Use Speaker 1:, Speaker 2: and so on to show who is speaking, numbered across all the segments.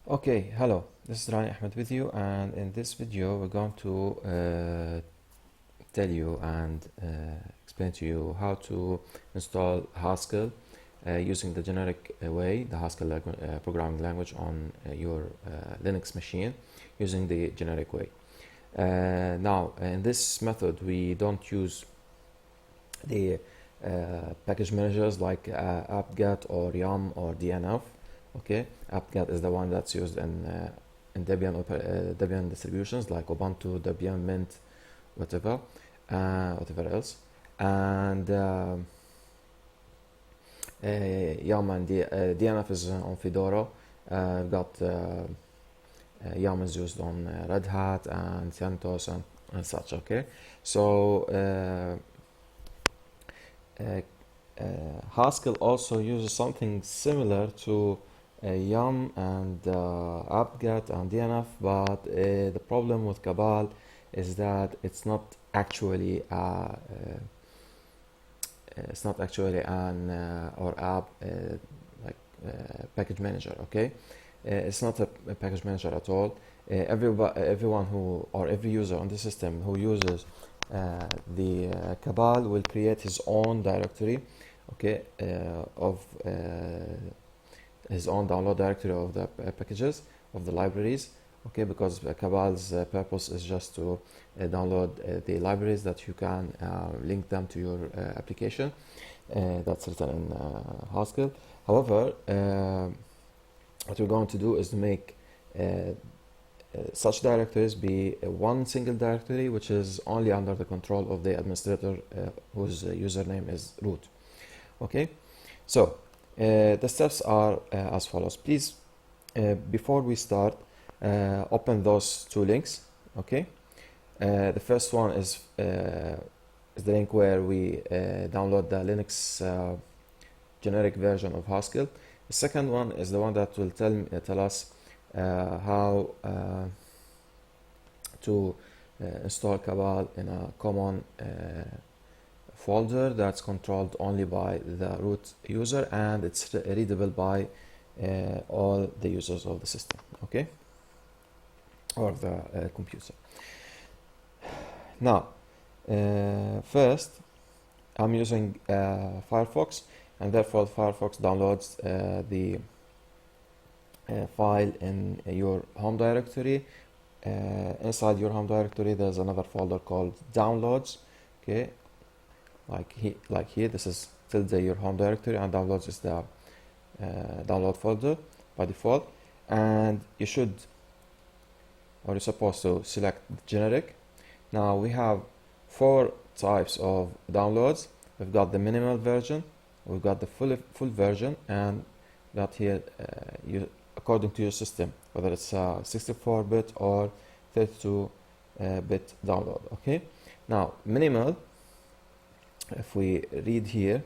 Speaker 1: Okay, hello, this is Rani Ahmed with you, and in this video we're going to tell you and explain to you how to install Haskell using the generic way, the Haskell programming language on your Linux machine using the generic way. Now, in this method we don't use the package managers like apt-get or yum or dnf. Okay, apt-get is the one that's used in Debian distributions like Ubuntu, Debian, Mint, whatever else, and yum and dnf is on Fedora. I've got yum is used on Red Hat and CentOS and such. Okay, so Haskell also uses something similar to yum and apt-get and dnf, but the problem with cabal is that it's not actually an or app like package manager. Okay, it's not a package manager at all. Everyone who or every user on the system who uses the cabal will create his own directory, okay, of his own download directory of the packages of the libraries, okay, because cabal's purpose is just to download the libraries that you can link them to your application that's written in Haskell. However, what we're going to do is to make such directories be one single directory which is only under the control of the administrator whose username is root. Okay, so the steps are as follows. Please, before we start, open those two links. Okay, the first one is the link where we download the Linux generic version of Haskell. The second one is the one that will tell us how to install Cabal in a common folder that's controlled only by the root user, and it's readable by all the users of the system, okay, or the computer. Now, first, I'm using Firefox, and therefore Firefox downloads the file in your home directory. Inside your home directory there's another folder called downloads. Okay, like here this is tilde your home directory, and downloads is the download folder by default, and you're supposed to select generic. Now we have four types of downloads. We've got the minimal version, we've got the full version, and got here according to your system, whether it's 64-bit or 32-bit download. Okay, now minimal, if we read here,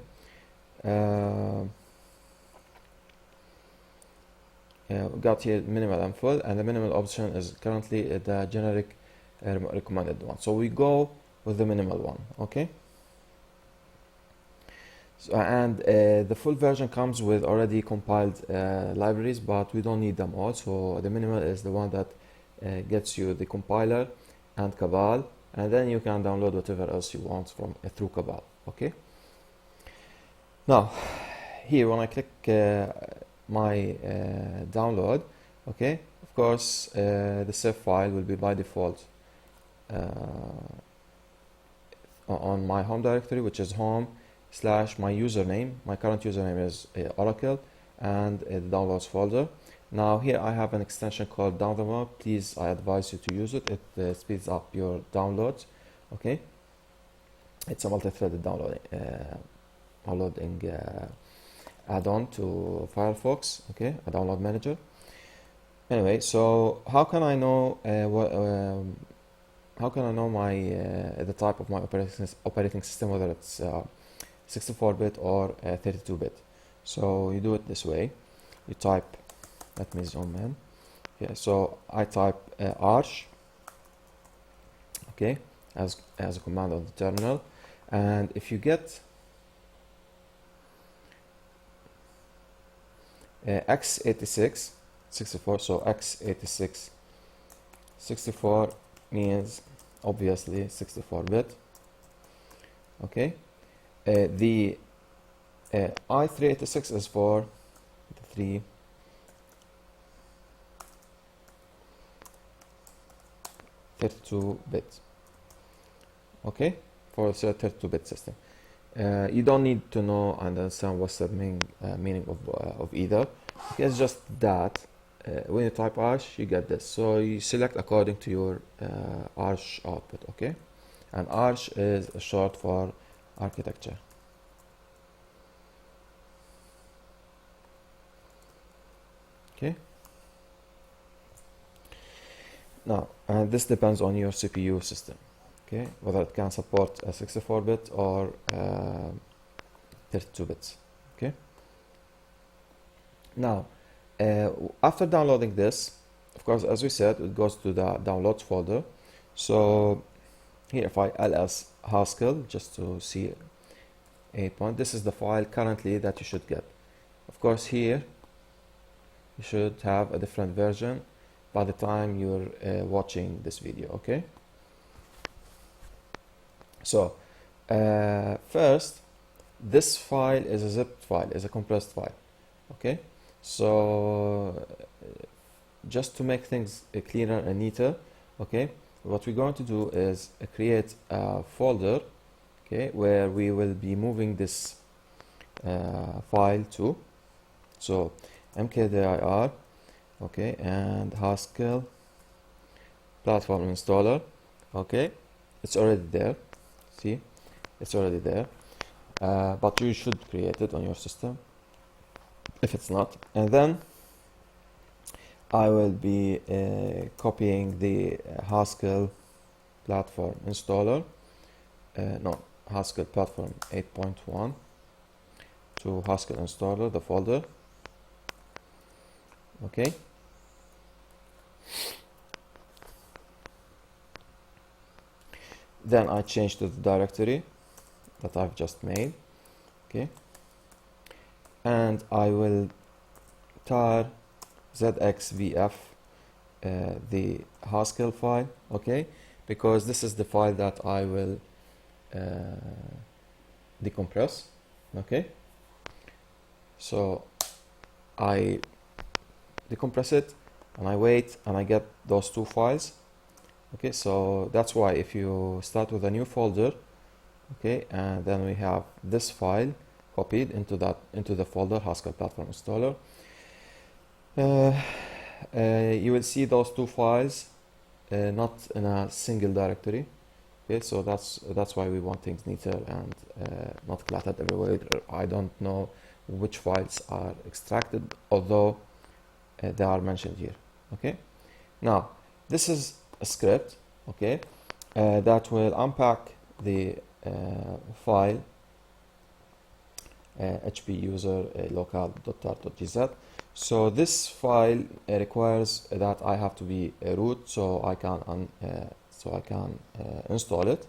Speaker 1: we got here minimal and full, and the minimal option is currently the generic recommended one, so we go with the minimal one. Okay, so, and the full version comes with already compiled libraries, but we don't need them all, so the minimal is the one that gets you the compiler and Cabal, and then you can download whatever else you want from through Cabal. Okay, now here when I click my download, okay, of course the save file will be by default on my home directory, which is home / my username. My current username is Oracle, and the downloads folder. Now here I have an extension called download. Please, I advise you to use it. It speeds up your downloads. Okay, it's a multi-threaded downloading add-on to Firefox. Okay, a download manager. Anyway, so how can I know my the type of my operating system, whether it's 64-bit or 32-bit? So you do it this way. You type, let me zoom in. Okay, so I type arch, okay, as a command on the terminal, and if you get x86 64, so x86. 64 means obviously 64-bit. Okay, the i386 is for the 32-bit. Okay, for a 32-bit system. You don't need to know and understand what's the meaning of either. It's just that when you type arch, you get this. So you select according to your arch output. Okay, and arch is short for architecture. Okay. Now, and this depends on your CPU system. Okay, whether it can support a 64-bit or 32 bits. Okay. Now, after downloading this, of course, as we said, it goes to the downloads folder. So here, if I ls haskell, just to see a point, this is the file currently that you should get. Of course, here you should have a different version by the time you're watching this video. Okay. So first, this file is a zipped file, is a compressed file. Okay. So just to make things cleaner and neater, okay, what we're going to do is create a folder, okay, where we will be moving this file to. So mkdir, okay, and haskell platform installer. Okay, it's already there. See, it's already there, but you should create it on your system if it's not. And then I will be copying the haskell platform installer, haskell platform 8.1 to haskell installer, the folder. Okay. Then I change to the directory that I've just made. Okay. And I will tar zxvf the haskell file, okay, because this is the file that I will decompress. Okay, so I decompress it and I wait and I get those two files. Okay, so that's why if you start with a new folder, okay, and then we have this file copied into the folder haskell platform installer, you will see those two files not in a single directory. Okay, so that's why we want things neater and not cluttered everywhere. I don't know which files are extracted, although they are mentioned here. Okay, now this is a script, okay, that will unpack the file hp user local.tar.gz. So this file requires that I have to be root, so I can install it.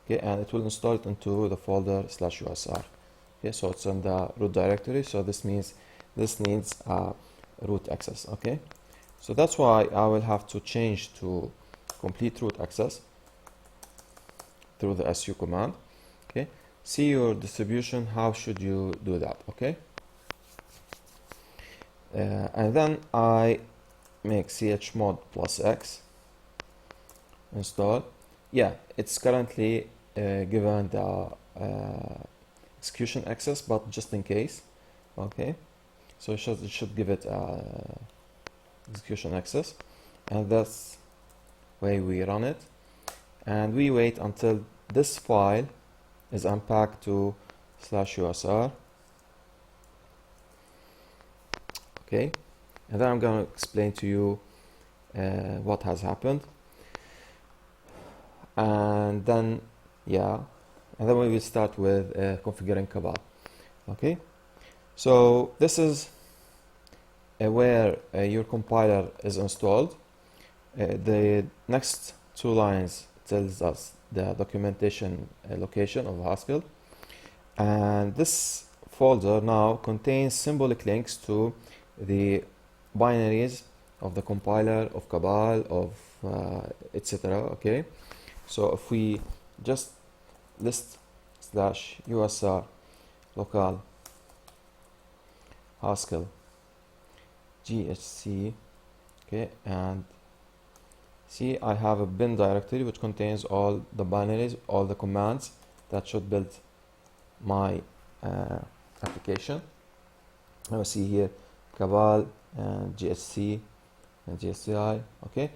Speaker 1: Okay, and it will install it into the folder /usr. Okay, so it's in the root directory. So this means this needs root access. Okay, so that's why I will have to change to complete root access through the su command. Okay, see your distribution. How should you do that? Okay. And then I make chmod +x install. Yeah, it's currently given the execution access, but just in case. Okay, so it should give it execution access, and that's way we run it, and we wait until this file is unpacked to /usr. Okay, and then I'm going to explain to you what has happened, and then we will start with configuring cabal. Okay, so this is where your compiler is installed. The next two lines tells us the documentation location of Haskell, and this folder now contains symbolic links to the binaries of the compiler, of cabal, of etc. Okay, so if we just list slash usr local haskell ghc, okay, and see, I have a bin directory which contains all the binaries, all the commands that should build my application. Now see here cabal and gsc and gsi. Okay,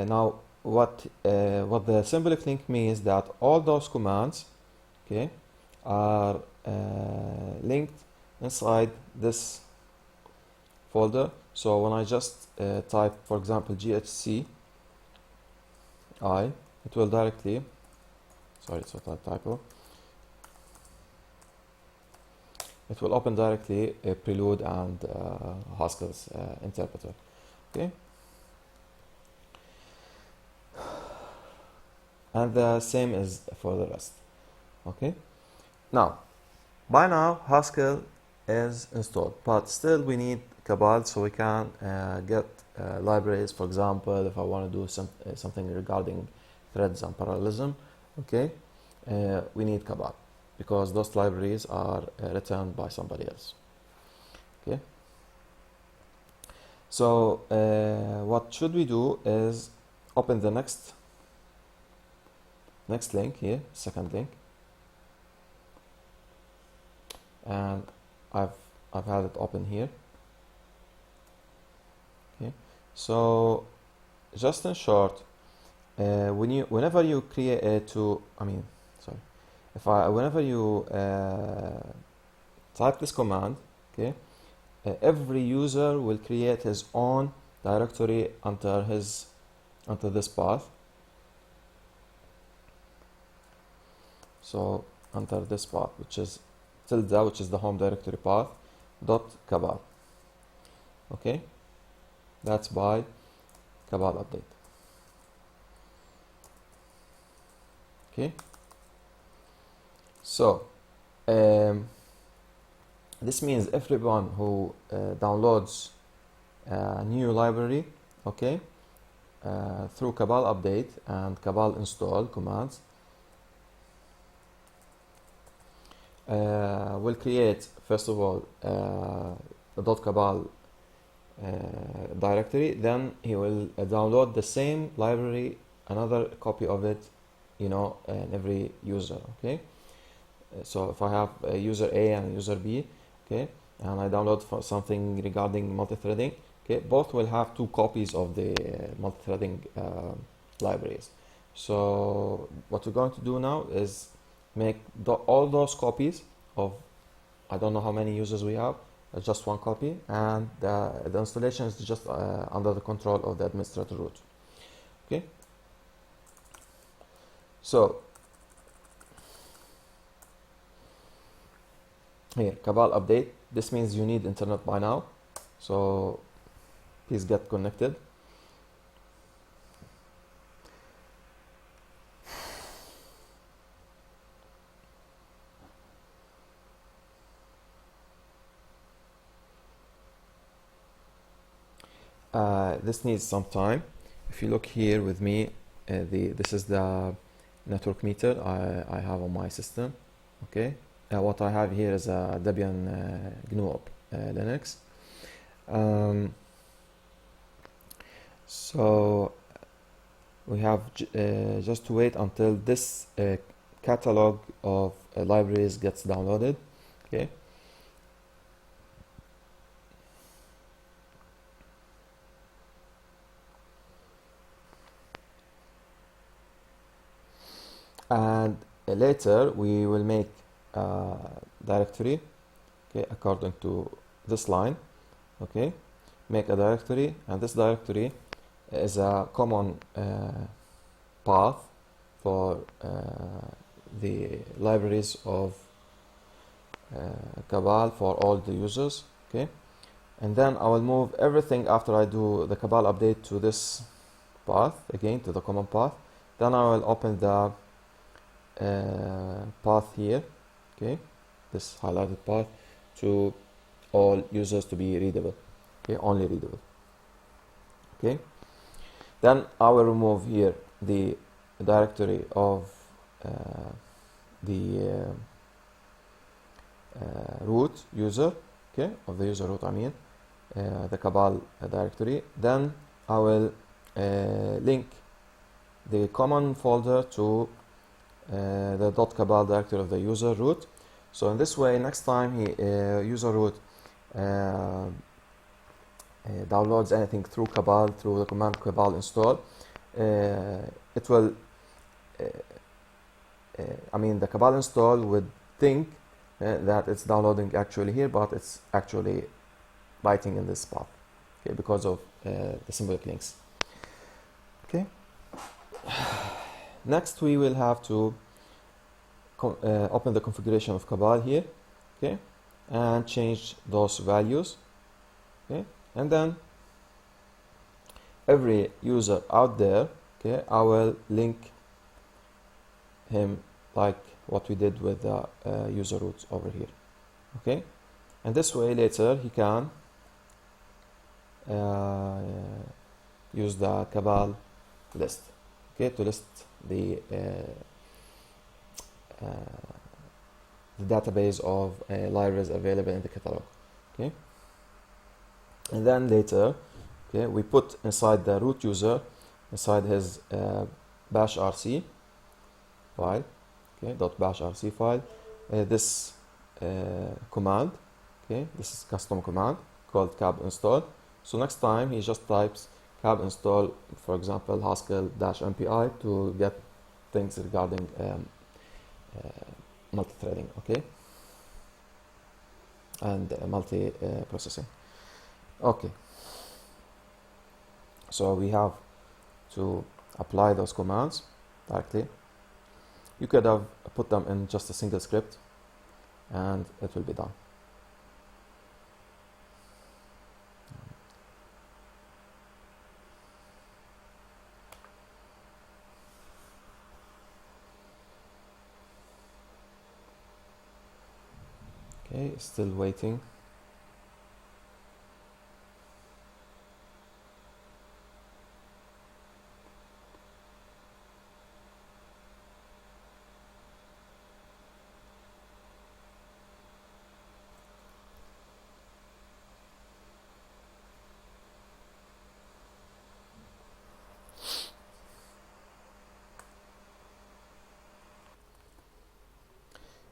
Speaker 1: now what the symbolic link means that all those commands, okay, are linked inside this folder. So when I just type, for example, ghc it will directly, sorry, it's not a typo, it will open directly a prelude and haskell's interpreter. Okay, and the same is for the rest. Okay, now by now Haskell is installed, but still we need cabal so we can get libraries. For example, if I want to do something regarding threads and parallelism, okay, we need cabal because those libraries are written by somebody else. Okay, so what should we do is open the next link here, second link, and I've had it open here. Okay, so just in short, whenever you create whenever you type this command, okay, every user will create his own directory under this path. So under this path, which is tilde, which is the home directory path, dot cabal. Okay, that's by cabal update. Okay, so this means everyone who downloads a new library, okay, through cabal update and cabal install commands, will create first of all the .cabal directory, then he will download the same library, another copy of it, in every user. Okay, so if I have a user A and a user B, okay, and I download for something regarding multi-threading, okay, both will have 2 copies of the multi-threading libraries. So what we're going to do now is make all those copies of, I don't know how many users we have, just 1 copy, and the installation is just under the control of the administrator root. Okay, so here cabal update, this means you need internet by now, so please get connected. This needs some time. If you look here with me, this is the network meter I have on my system. Okay, what I have here is a Debian GNU op Linux. So we have just to wait until this catalog of libraries gets downloaded. Okay. And later we will make a directory, okay, according to this line. Okay, make a directory, and this directory is a common path for the libraries of cabal for all the users. Okay, and then I will move everything after I do the cabal update to this path again, to the common path. Then I will open the path here, okay, this highlighted path, to all users to be readable, okay, only readable. Okay, then I will remove here the directory of the root user, okay, of the user root, I mean the cabal directory. Then I will link the common folder to the .cabal directory of the user root. So in this way, next time user root downloads anything through cabal, through the command cabal install, it will I mean the cabal install would think that it's downloading actually here, but it's actually writing in this spot, okay, because of the symbolic links. Okay. Next, we will have to open the configuration of cabal here, okay, and change those values, okay, and then every user out there, okay, I will link him like what we did with the user roots over here, okay, and this way later he can use the cabal list, okay, to list the database of libraries available in the catalog, okay, and then later, okay, we put inside the root user, inside his bash rc file, okay, .bash rc file, this command, okay, this is custom command called cab install. So next time he just types cab install, for example, haskell-mpi to get things regarding multi-threading, okay, and multi-processing. Okay, so we have to apply those commands directly. You could have put them in just a single script and it will be done. Okay, still waiting.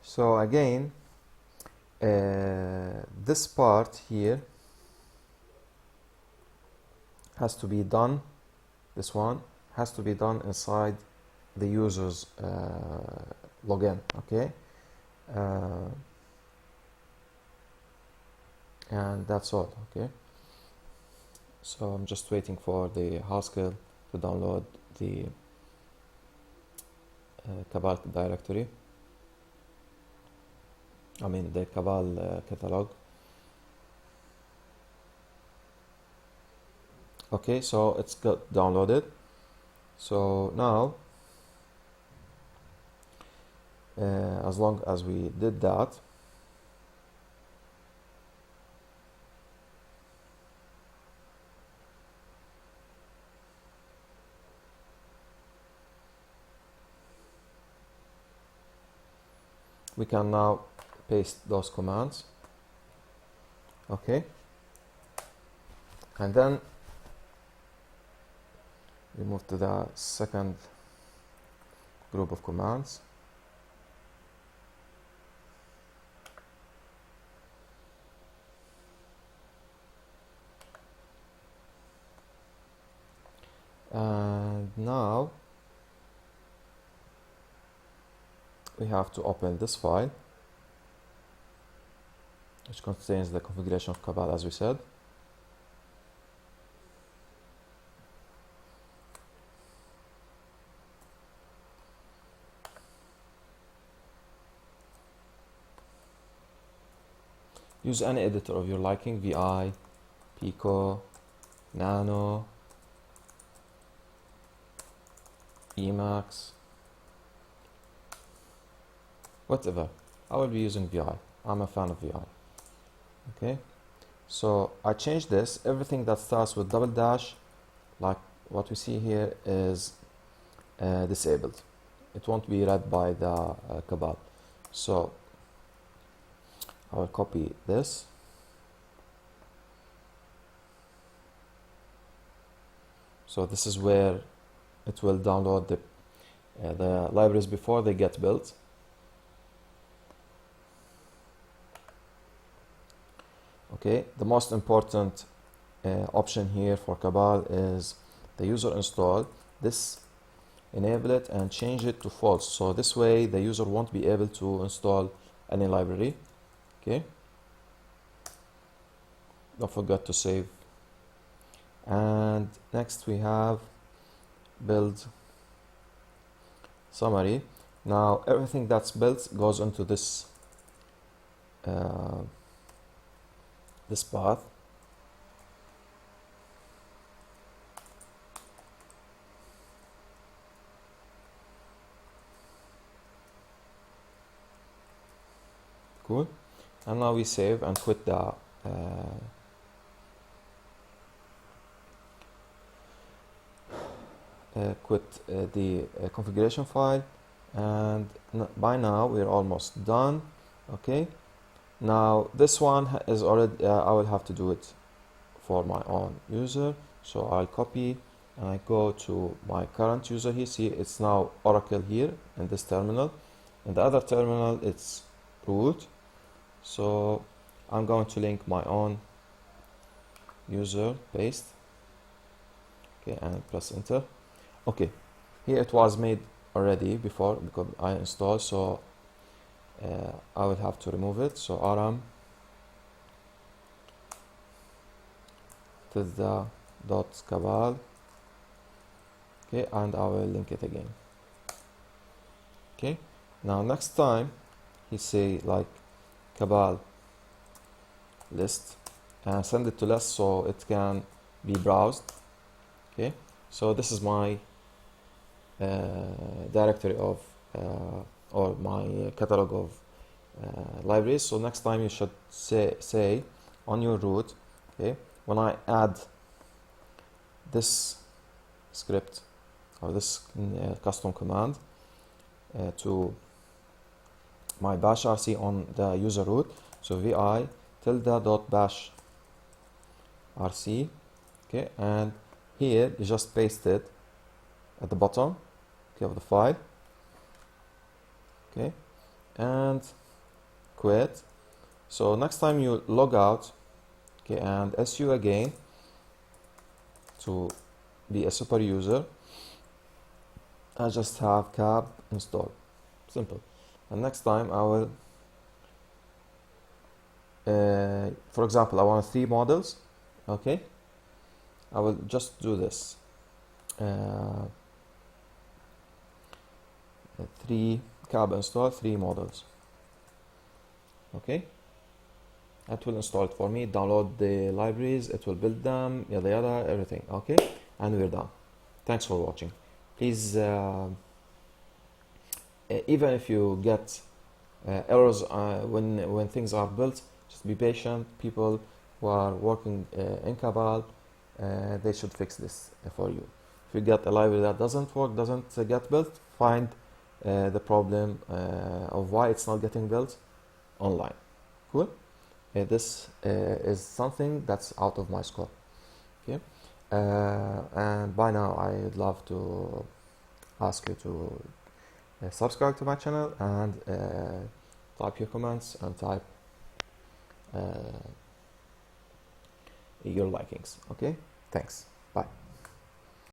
Speaker 1: So again, this part here has to be done, this one has to be done inside the user's login, okay, and that's all, okay. So I'm just waiting for the Haskell to download the cabal directory, I mean the cabal catalog. Okay, so it's got downloaded. So now as long as we did that, we can now paste those commands, okay, and then we move to the second group of commands. And now we have to open this file, which contains the configuration of cabal, as we said. Use any editor of your liking, VI, Pico, Nano, Emacs, whatever. I will be using VI. I'm a fan of VI. Okay, so I changed this. Everything that starts with double dash like what we see here is disabled. It won't be read by the cabal. So I will copy this. So this is where it will download the libraries before they get built. Okay, the most important option here for Cabal is the user install. This enable it and change it to false. So this way the user won't be able to install any library. Okay. Don't forget to save. And next we have build summary. Now everything that's built goes into this this path. Cool. And now we save and quit the configuration file, and by now we're almost done. Okay, now this one is already I will have to do it for my own user, so I'll copy and I go to my current user here. See, it's now Oracle here in this terminal. In the other terminal it's root, so I'm going to link my own user, paste. Okay, and press enter. Okay, here it was made already before because I installed, so I will have to remove it. So rm tilde dot cabal. Okay, and I will link it again. Okay, now next time he say like cabal list and send it to list so it can be browsed. Okay, so this is my directory of or my catalog of libraries. So next time you should say on your root, okay, when I add this script or this custom command to my bash rc on the user root, so vi tilde dot bash rc, okay, and here you just paste it at the bottom, okay, of the file, okay, and quit. So next time you log out, okay, and su again to be a super user, I just have cab install, simple. And next time I will for example I want 3 models, okay, I will just do this 3 cab install 3 models, okay, it will install it for me, download the libraries, it will build them, yada yada, everything, okay, and we're done. Thanks for watching. Please even if you get errors when things are built, just be patient. People who are working in Cabal, they should fix this for you. If you get a library that doesn't work, doesn't get built, find the problem of why it's not getting built online. Cool. This is something that's out of my scope. Okay, and by now I'd love to ask you to subscribe to my channel and type your comments and type your likings. Okay, thanks, bye.